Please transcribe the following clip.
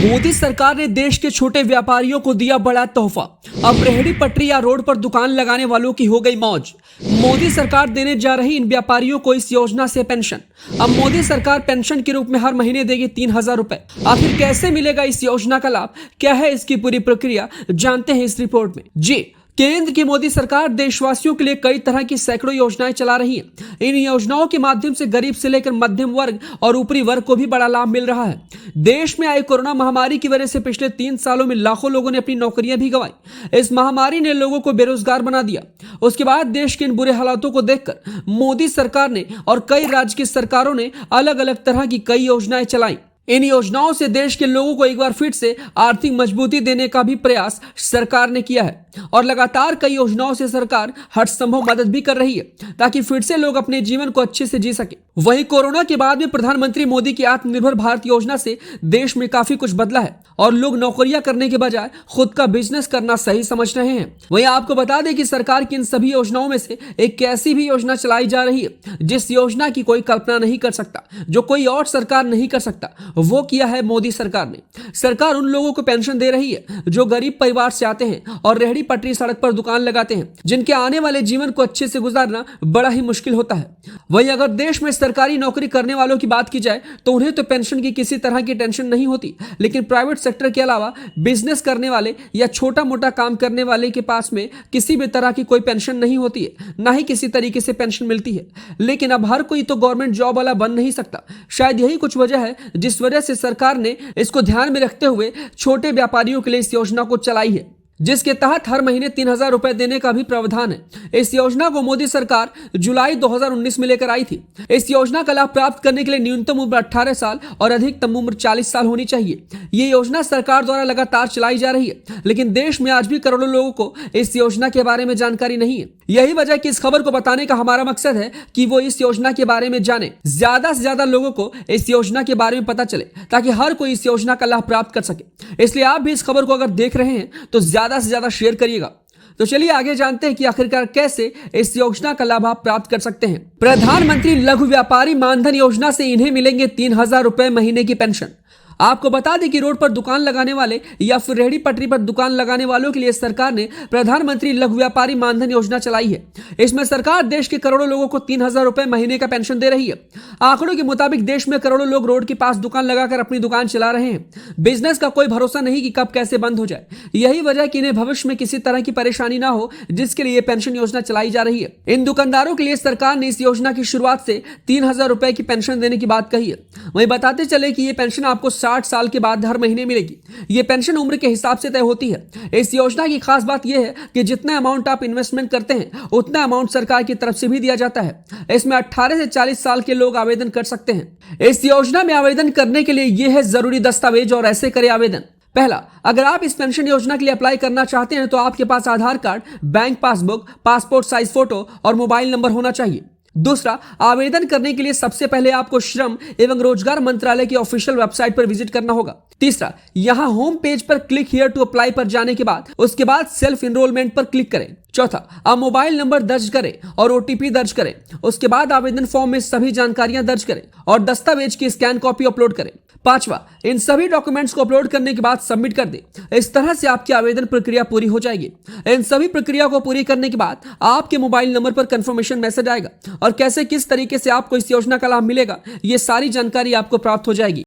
मोदी सरकार ने देश के छोटे व्यापारियों को दिया बड़ा तोहफा। अब रेहड़ी पटरी या रोड पर दुकान लगाने वालों की हो गई मौज। मोदी सरकार देने जा रही इन व्यापारियों को इस योजना से पेंशन। अब मोदी सरकार पेंशन के रूप में हर महीने देगी 3,000 रुपए। आखिर कैसे मिलेगा इस योजना का लाभ, क्या है इसकी पूरी प्रक्रिया, जानते हैं इस रिपोर्ट में। जी, केंद्र की मोदी सरकार देशवासियों के लिए कई तरह की सैकड़ों योजनाएं चला रही हैं। इन योजनाओं के माध्यम से गरीब से लेकर मध्यम वर्ग और ऊपरी वर्ग को भी बड़ा लाभ मिल रहा है। देश में आई कोरोना महामारी की वजह से पिछले 3 सालों में लाखों लोगों ने अपनी नौकरियां भी गंवाई। इस महामारी ने लोगों को बेरोजगार बना दिया। उसके बाद देश के इन बुरे हालातों को देखकर मोदी सरकार ने और कई राज्य की सरकारों ने अलग अलग तरह की कई योजनाएं चलाई। इन योजनाओं से देश के लोगों को एक बार फिर से आर्थिक मजबूती देने का भी प्रयास सरकार ने किया है और लगातार कई योजनाओं से सरकार हर संभव मदद भी कर रही है ताकि फिर से लोग अपने जीवन को अच्छे से जी सके। वहीं कोरोना के बाद में प्रधानमंत्री मोदी की आत्मनिर्भर भारत योजना से देश में काफी कुछ बदला है और लोग नौकरियां करने के बजाय खुद का बिजनेस करना सही समझ रहे हैं। वहीं आपको बता दें कि सरकार की इन सभी योजनाओं में से एक ऐसी भी योजना चलाई जा रही है जिस योजना की कोई कल्पना नहीं कर सकता, जो कोई और सरकार नहीं कर सकता, वो किया है मोदी सरकार ने। सरकार उन लोगों को पेंशन दे रही है जो गरीब परिवार से आते हैं और रेहड़ी पटरी सड़क पर दुकान लगाते हैं, जिनके आने वाले जीवन को अच्छे से गुजारना बड़ा ही मुश्किल होता है। वहीं अगर देश में सरकारी नौकरी करने वालों की बात की जाए तो उन्हें तो पेंशन की किसी तरह की टेंशन नहीं होती, लेकिन प्राइवेट सेक्टर के अलावा बिजनेस करने वाले या छोटा मोटा काम करने वाले के पास में किसी भी तरह की कोई पेंशन नहीं होती है, ना ही किसी तरीके से पेंशन मिलती है। लेकिन अब हर कोई तो गवर्नमेंट जॉब वाला बन नहीं सकता। शायद यही कुछ वजह है जिस वजह से सरकार ने इसको ध्यान में रखते हुए छोटे व्यापारियों के लिए इस योजना को चलाई है, जिसके तहत हर महीने 3,000 रुपए देने का भी प्रावधान है। इस योजना को मोदी सरकार जुलाई 2019 में लेकर आई थी। इस योजना का लाभ प्राप्त करने के लिए न्यूनतम उम्र 18 साल और अधिकतम उम्र 40 साल होनी चाहिए। ये योजना सरकार द्वारा लगातार चलाई जा रही है, लेकिन देश में आज भी करोड़ों लोगों को इस योजना के बारे में जानकारी नहीं है। यही वजह कि इस खबर को बताने का हमारा मकसद है कि वो इस योजना के बारे में जाने, ज्यादा से ज्यादा लोगों को इस योजना के बारे में पता चले ताकि हर कोई इस योजना का लाभ प्राप्त कर सके। इसलिए आप भी इस खबर को अगर देख रहे हैं तो ज्यादा से ज्यादा शेयर करिएगा। तो चलिए आगे जानते हैं कि आखिरकार कैसे इस योजना का लाभ आप प्राप्त कर सकते हैं। प्रधानमंत्री लघु व्यापारी मानधन योजना से इन्हें मिलेंगे 3,000 रुपए महीने की पेंशन। आपको बता दें कि रोड पर दुकान लगाने वाले या फिर रेहड़ी पटरी पर दुकान लगाने वालों के लिए सरकार ने प्रधानमंत्री लघु व्यापारी मानधन योजना चलाई है। इसमें सरकार देश के करोड़ों लोगों को 3,000 रुपए महीने का पेंशन दे रही है। आंकड़ों के मुताबिक देश में करोड़ों लोग रोड के पास दुकान लगाकर अपनी दुकान चला रहे हैं। बिजनेस का कोई भरोसा नहीं कि कब कैसे बंद हो जाए। यही वजह कि इन्हें भविष्य में किसी तरह की परेशानी ना हो, जिसके लिए पेंशन योजना चलाई जा रही है। इन दुकानदारों के लिए सरकार ने इस योजना की शुरुआत से 3,000 रुपए की पेंशन देने की बात कही है। वहीं बताते चले कि यह पेंशन आपको 60 साल के बाद हर महीने मिलेगी। यह पेंशन उम्र के हिसाब से तय होती है। इस योजना की खास बात यह है कि जितना अमाउंट आप इन्वेस्टमेंट करते हैं उतना अमाउंट सरकार की तरफ से भी दिया जाता है। इसमें 18 से 40 साल के लोग आवेदन कर सकते हैं। इस योजना में आवेदन करने के लिए यह है जरूरी दस्तावेज और ऐसे करें आवेदन। पहला, अगर आप इस पेंशन योजना के लिए अप्लाई करना चाहते हैं तो आपके पास Aadhaar card, bank passbook, passport size photo और मोबाइल नंबर होना चाहिए। दूसरा, आवेदन करने के लिए सबसे पहले आपको श्रम एवं रोजगार मंत्रालय की ऑफिशियल वेबसाइट पर विजिट करना होगा। तीसरा, यहां होम पेज पर क्लिक हियर टू अप्लाई पर जाने के बाद उसके बाद सेल्फ इनरोलमेंट पर क्लिक करें। चौथा, आप मोबाइल नंबर दर्ज करें और ओटीपी दर्ज करें। उसके बाद आवेदन फॉर्म में सभी जानकारियां दर्ज करें और दस्तावेज की स्कैन कॉपी अपलोड करें। पांचवा, इन सभी डॉक्यूमेंट्स को अपलोड करने के बाद सबमिट कर दें। इस तरह से आपकी आवेदन प्रक्रिया पूरी हो जाएगी। इन सभी प्रक्रिया को पूरी करने के बाद आपके मोबाइल नंबर पर कंफर्मेशन मैसेज आएगा और कैसे किस तरीके से आपको इस योजना का लाभ मिलेगा, ये सारी जानकारी आपको प्राप्त हो जाएगी।